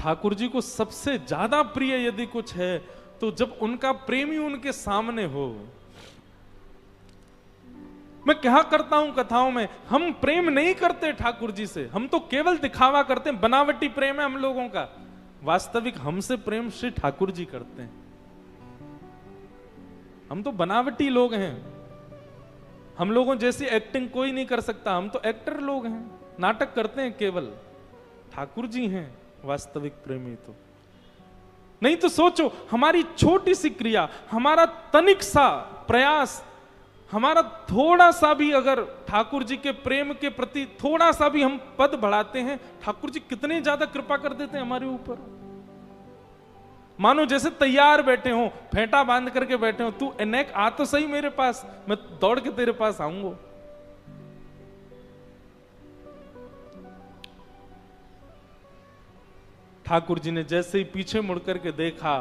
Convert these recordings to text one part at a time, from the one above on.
ठाकुर जी को सबसे ज्यादा प्रिय यदि कुछ है तो जब उनका प्रेमी उनके सामने हो। मैं क्या करता हूं कथाओं में, हम प्रेम नहीं करते ठाकुर जी से, हम तो केवल दिखावा करते हैं, बनावटी प्रेम है हम लोगों का। वास्तविक हमसे प्रेम श्री ठाकुर जी करते हैं। हम तो बनावटी लोग हैं, हम लोगों जैसी एक्टिंग कोई नहीं कर सकता, हम तो एक्टर लोग हैं, नाटक करते हैं केवल। ठाकुर जी हैं वास्तविक प्रेमी। तो नहीं तो सोचो, हमारी छोटी सी क्रिया, हमारा तनिक सा प्रयास, हमारा थोड़ा सा भी अगर ठाकुर जी के प्रेम के प्रति थोड़ा सा भी हम पद बढ़ाते हैं, ठाकुर जी कितने ज्यादा कृपा कर देते हैं हमारे ऊपर। मानो जैसे तैयार बैठे हो, फेंटा बांध करके बैठे हो, तू अनेक आ तो सही मेरे पास, मैं दौड़ के तेरे पास आऊंगा। ठाकुर जी ने जैसे ही पीछे मुड़ करके देखा,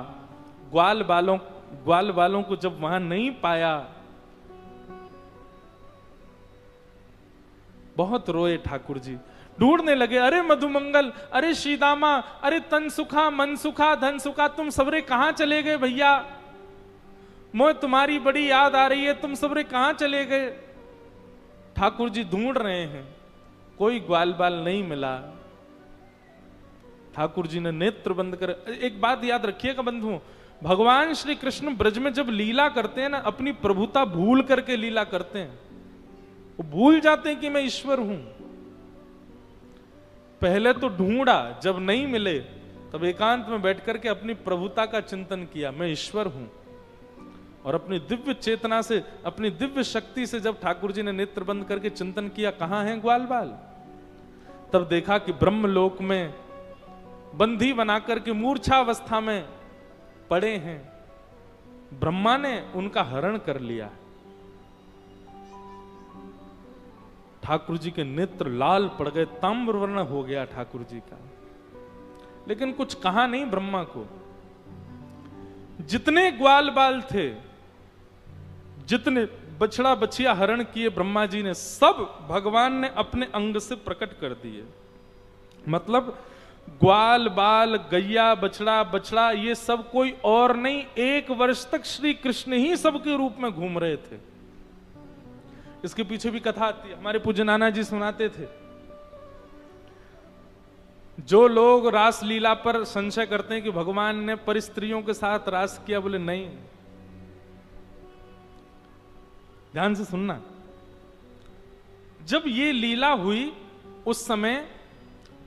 ग्वाल बालों को जब वहां नहीं पाया, बहुत रोए ठाकुर जी, ढूंढने लगे। अरे मधुमंगल, अरे श्रीदामा, अरे तन सुखा, मन सुखा, धन सुखा, तुम सबरे कहां चले गए भैया? मोए तुम्हारी बड़ी याद आ रही है, तुम सबरे कहां चले गए? ठाकुर जी ढूंढ रहे हैं, कोई ग्वाल बाल नहीं मिला। ठाकुर जी ने नेत्र बंद कर, एक बात याद रखिएगा बंधुओं, भगवान श्री कृष्ण ब्रज में जब लीला करते हैं ना, अपनी प्रभुता भूल करके लीला करते हैं। वो भूल जाते हैं कि मैं ईश्वर हूं। पहले तो ढूंढा, जब नहीं मिले तब एकांत में बैठ करके अपनी प्रभुता का चिंतन किया, मैं ईश्वर हूं। और अपनी दिव्य चेतना से, अपनी दिव्य शक्ति से जब ठाकुर जी ने नेत्र बंद करके चिंतन किया, कहां है ग्वाल बाल, तब देखा कि ब्रह्मलोक में बंधी बनाकर के मूर्छावस्था में पड़े हैं। ब्रह्मा ने उनका हरण कर लिया। ठाकुर जी के नेत्र लाल पड़ गए, ताम्रवर्ण हो गया ठाकुर जी का। लेकिन कुछ कहा नहीं ब्रह्मा को। जितने ग्वाल बाल थे, जितने बछड़ा बछिया हरण किए ब्रह्मा जी ने, सब भगवान ने अपने अंग से प्रकट कर दिए। मतलब ग्वाल बाल, गैया, बछड़ा ये सब कोई और नहीं, 1 वर्ष तक श्री कृष्ण ही सबके रूप में घूम रहे थे। इसके पीछे भी कथा आती है, हमारे पूज्य नाना जी सुनाते थे। जो लोग रास लीला पर संशय करते हैं कि भगवान ने पर स्त्रियों के साथ रास किया, बोले नहीं, ध्यान से सुनना। जब ये लीला हुई उस समय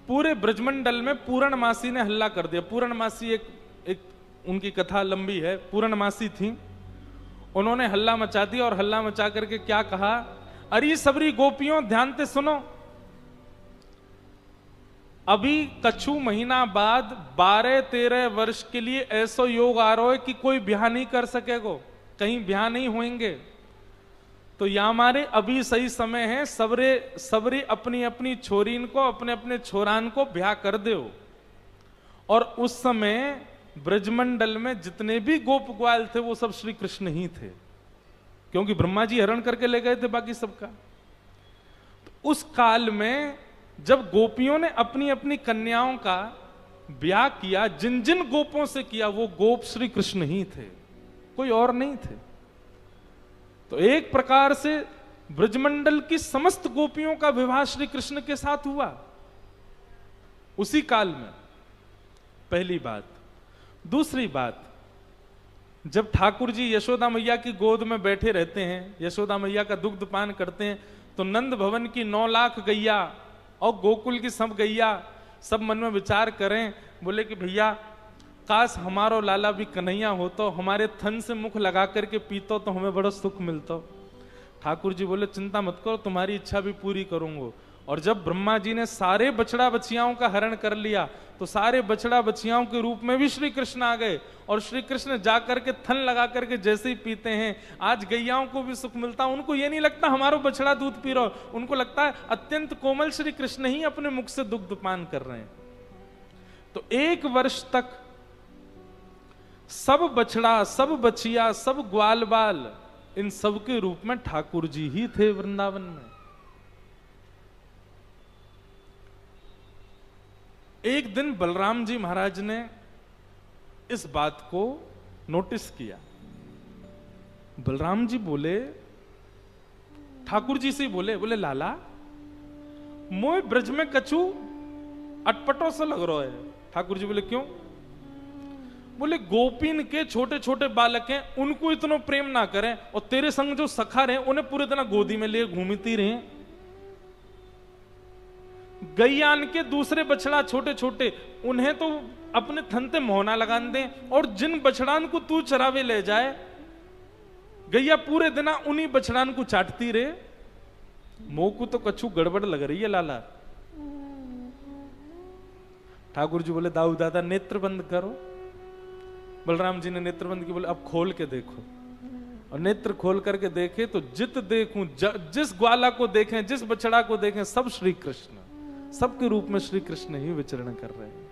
पूरे ब्रजमंडल में पूर्णमासी ने हल्ला कर दिया। पूर्णमासी एक उनकी कथा लंबी है। पूर्णमासी थी, उन्होंने हल्ला मचा दिया और हल्ला मचा करके क्या कहा, अरे सबरी गोपियों ध्यान से सुनो, अभी कछु महीना बाद 12-13 वर्ष के लिए ऐसा योग आ रहा है कि कोई ब्याह नहीं कर सकेगा, कहीं ब्याह नहीं होंगे। तो या हमारे अभी सही समय है, सबरे अपनी अपनी छोरीन को, अपने अपने छोरान को ब्याह कर दो। और उस समय ब्रजमंडल में जितने भी गोप ग्वाल थे वो सब श्री कृष्ण ही थे, क्योंकि ब्रह्मा जी हरण करके ले गए थे बाकी सबका। तो उस काल में जब गोपियों ने अपनी अपनी कन्याओं का ब्याह किया, जिन जिन गोपों से किया, वो गोप श्री कृष्ण ही थे, कोई और नहीं थे। तो एक प्रकार से ब्रजमंडल की समस्त गोपियों का विवाह श्री कृष्ण के साथ हुआ उसी काल में। पहली बात। दूसरी बात, जब ठाकुर जी यशोदा मैया की गोद में बैठे रहते हैं, यशोदा मैया का दुग्ध पान करते हैं, तो नंद भवन की 9 लाख गैया और गोकुल की सब गैया सब मन में विचार करें, बोले कि भैया काश हमारो लाला भी कन्हैया हो तो हमारे थन से मुख लगा करके पीतो तो हमें बड़ा सुख मिलता। ठाकुर जी बोले चिंता मत करो, तुम्हारी इच्छा भी पूरी करूंगा। और जब ब्रह्मा जी ने सारे बछड़ा बछियाओं का हरण कर लिया, तो सारे बछड़ा बछियाओं के रूप में भी श्री कृष्ण आ गए, और श्री कृष्ण जाकर के थन लगा करके जैसे ही पीते हैं, आज गैयाओं को भी सुख मिलता। उनको ये नहीं लगता हमारा बछड़ा दूध पी रहा, उनको लगता है अत्यंत कोमल श्री कृष्ण ही अपने मुख से दुग्ध पान कर रहे हैं। तो 1 वर्ष तक सब बछड़ा, सब बछिया, सब ग्वाल बाल, इन सब के रूप में ठाकुर जी ही थे वृंदावन में। एक दिन बलराम जी महाराज ने इस बात को नोटिस किया। बलराम जी बोले, ठाकुर जी से बोले लाला, मोय ब्रज में कछु अटपटो सा लग रहा है। ठाकुर जी बोले क्यों? बोले गोपीन के छोटे छोटे बालक हैं, उनको इतना प्रेम ना करें, और तेरे संग जो सखा रहे उन्हें पूरे दिन गोदी में लिए घूमती रहे। गैयान के दूसरे बछड़ा छोटे छोटे, उन्हें तो अपने थनते मोहना लगा दें, और जिन बछड़ान को तू चरावे ले जाए, गैया पूरे दिन उन्हीं बछड़ान को चाटती रहे। मोह को तो कछु गड़बड़ लग रही है लाला। ठाकुर जी बोले दाऊ दादा नेत्र बंद करो। बलराम जी ने नेत्र बंद की, बोले अब खोल के देखो। और नेत्र खोल करके देखे तो जित देखूं, जिस ग्वाला को देखें, जिस बछड़ा को देखें, सब श्री कृष्ण, सबके रूप में श्री कृष्ण ही विचरण कर रहे हैं।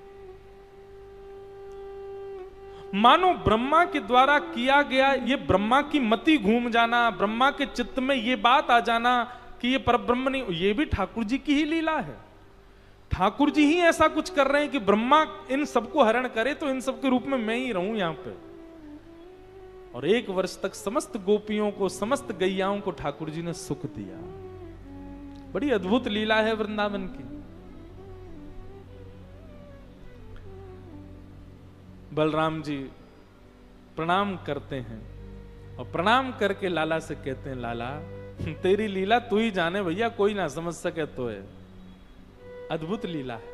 मानो ब्रह्मा के द्वारा किया गया ये ब्रह्मा की मति घूम जाना, ब्रह्मा के चित्त में ये बात आ जाना कि ये परब्रह्म नहीं, ये भी ठाकुर जी की ही लीला है। ठाकुर जी ही ऐसा कुछ कर रहे हैं कि ब्रह्मा इन सबको हरण करे तो इन सबके रूप में मैं ही रहूं यहां पे। और 1 वर्ष तक समस्त गोपियों को, समस्त गैयाओं को ठाकुर जी ने सुख दिया। बड़ी अद्भुत लीला है वृंदावन की। बलराम जी प्रणाम करते हैं और प्रणाम करके लाला से कहते हैं, लाला तेरी लीला तू ही जाने भैया, कोई ना समझ सके तो है। अद्भुत लीला है।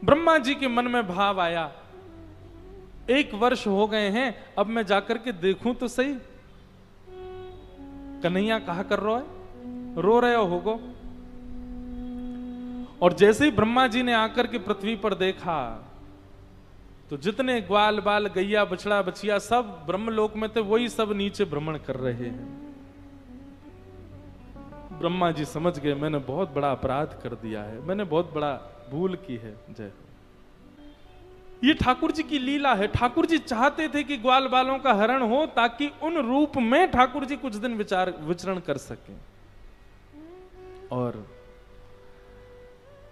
ब्रह्मा जी के मन में भाव आया, 1 वर्ष हो गए हैं, अब मैं जाकर के देखूं तो सही, कन्हैया कहा कर रहा है, रो रहे होगो। और जैसे ही ब्रह्मा जी ने आकर के पृथ्वी पर देखा तो जितने ग्वाल बाल गैया बछड़ा बछिया सब ब्रह्मलोक में थे, वही सब नीचे भ्रमण कर रहे हैं। ब्रह्मा जी समझ गए मैंने बहुत बड़ा अपराध कर दिया है, मैंने बहुत बड़ा भूल की है। जय हो। ये ठाकुर जी की लीला है। ठाकुर जी चाहते थे कि ग्वाल बालों का हरण हो ताकि उन रूप में ठाकुर जी कुछ दिन विचरण कर सकें। और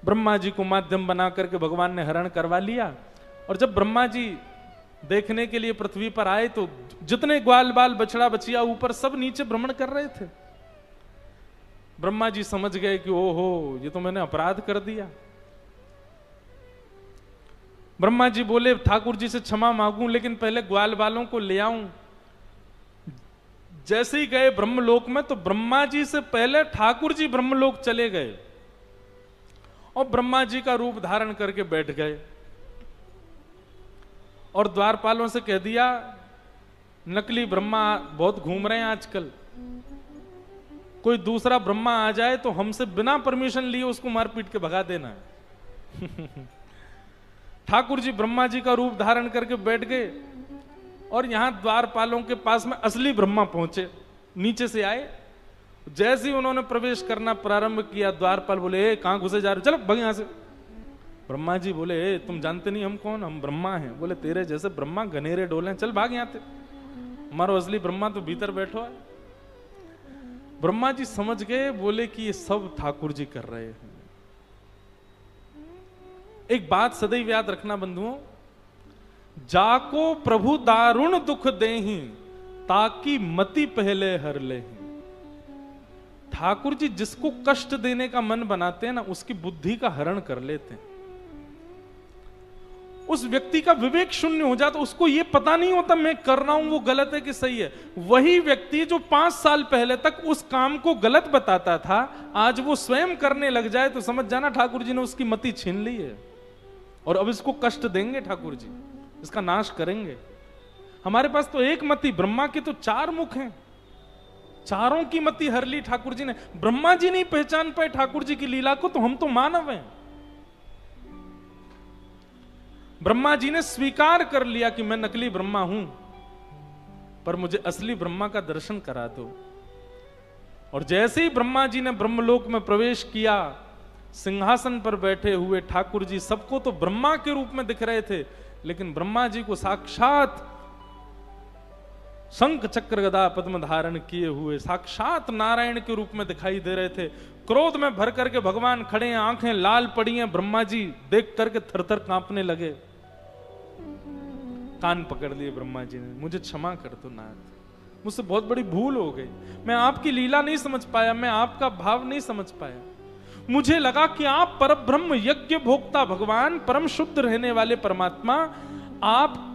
ब्रह्मा जी को माध्यम बना करके भगवान ने हरण करवा लिया। और जब ब्रह्मा जी देखने के लिए पृथ्वी पर आए तो जितने ग्वाल बाल बछड़ा बछिया ऊपर सब नीचे भ्रमण कर रहे थे। ब्रह्मा जी समझ गए कि ओहो ये तो मैंने अपराध कर दिया। ब्रह्मा जी बोले ठाकुर जी से क्षमा मांगूं, लेकिन पहले ग्वाल बालों को ले आऊं। जैसे ही गए ब्रह्मलोक में तो ब्रह्मा जी से पहले ठाकुर जी ब्रह्मलोक चले गए और ब्रह्मा जी का रूप धारण करके बैठ गए और द्वारपालों से कह दिया, नकली ब्रह्मा बहुत घूम रहे हैं आजकल, कोई दूसरा ब्रह्मा आ जाए तो हमसे बिना परमिशन लिए उसको मार पीट के भगा देना है। ठाकुर जी ब्रह्मा जी का रूप धारण करके बैठ गए और यहां द्वारपालों के पास में असली ब्रह्मा पहुंचे, नीचे से आए। जैसे ही उन्होंने प्रवेश करना प्रारंभ किया, द्वारपाल बोले कहां घुसे जा रहे हो, चलो भाग यहां से। ब्रह्मा जी बोले तुम जानते नहीं हम कौन, हम ब्रह्मा हैं। बोले तेरे जैसे ब्रह्मा घनेरे डोले, चल भाग यहां से, हमारा असली ब्रह्मा तो भीतर बैठो है। ब्रह्मा जी समझ गए, बोले कि ये सब ठाकुर जी कर रहे हैं। एक बात सदैव याद रखना बंधुओं, जाको प्रभु दारुण दुख देहि ताकि मति पहले हर ले। ठाकुर जी जिसको कष्ट देने का मन बनाते हैं ना, उसकी बुद्धि का हरण कर लेते हैं। उस व्यक्ति का विवेक शून्य हो जाता, उसको ये पता नहीं होता मैं कर रहा हूं वो गलत है कि सही है। वही व्यक्ति जो 5 साल पहले तक उस काम को गलत बताता था, आज वो स्वयं करने लग जाए तो समझ जाना ठाकुर जी ने उसकी मति छीन ली है और अब इसको कष्ट देंगे ठाकुर जी, इसका नाश करेंगे। हमारे पास तो एक मति, ब्रह्मा के तो 4 मुख हैं, चारों की मति हर ली ठाकुर जी ने। ब्रह्मा जी नहीं पहचान पाए ठाकुर जी की लीला को, तो हम तो मानव हैं। ब्रह्मा जी ने स्वीकार कर लिया कि मैं नकली ब्रह्मा हूं, पर मुझे असली ब्रह्मा का दर्शन करा दो। और जैसे ही ब्रह्मा जी ने ब्रह्मलोक में प्रवेश किया, सिंहासन पर बैठे हुए ठाकुर जी सबको तो ब्रह्मा के रूप में दिख रहे थे, लेकिन ब्रह्मा जी को साक्षात शंख चक्र गदा पद्म धारण किए हुए साक्षात नारायण के रूप में दिखाई दे रहे थे। क्रोध में भर करके भगवान खड़े हैं, आंखें लाल पड़ी हैं। ब्रह्मा जी देख करके थरथर कांपने लगे। कान पकड़ लिए ब्रह्मा जी ने, मुझे क्षमा कर दो नाथ, मुझसे बहुत बड़ी भूल हो गई, मैं आपकी लीला नहीं समझ पाया, मैं आपका भाव नहीं समझ पाया। मुझे लगा कि आप परब्रह्म यज्ञ भोक्ता भगवान, परम शुद्ध रहने वाले परमात्मा, आप